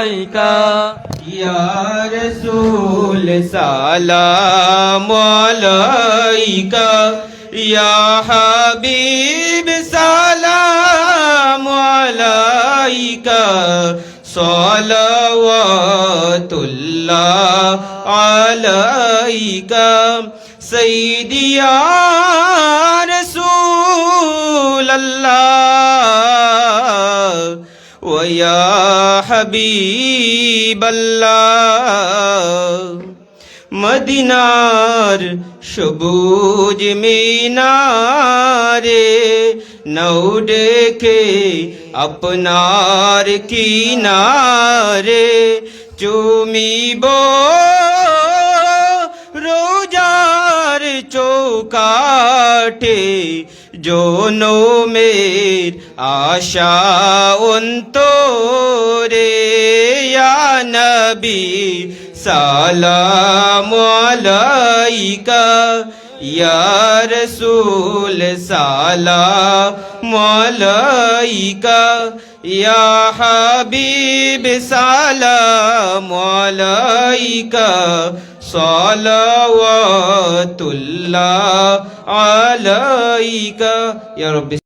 আলাইকা ইয়া রাসূল সালামু আলাইকা ইয়া হাবিব সালামু আলাইকা সালাওয়াতুল্লাহ আলাইকা সাইয়্যিদি ইয়া রাসূলাল্লাহ ওয়া ইয়া হাবিবাল্লাহ মদিনার সবুজ মিনারে নৌ দেখে আপনার কিনারে চুমিব রোজার চৌকাঠে জনমের আশা অন্তরে ইয়া নবী সালামু আলাইকা ইয়া রাসূল সালামু আলাইকা ইয়া হাবিব সালামু আলাইকা সালাওয়াতুল্লাহ আলাইকা ইয়া রাব্বি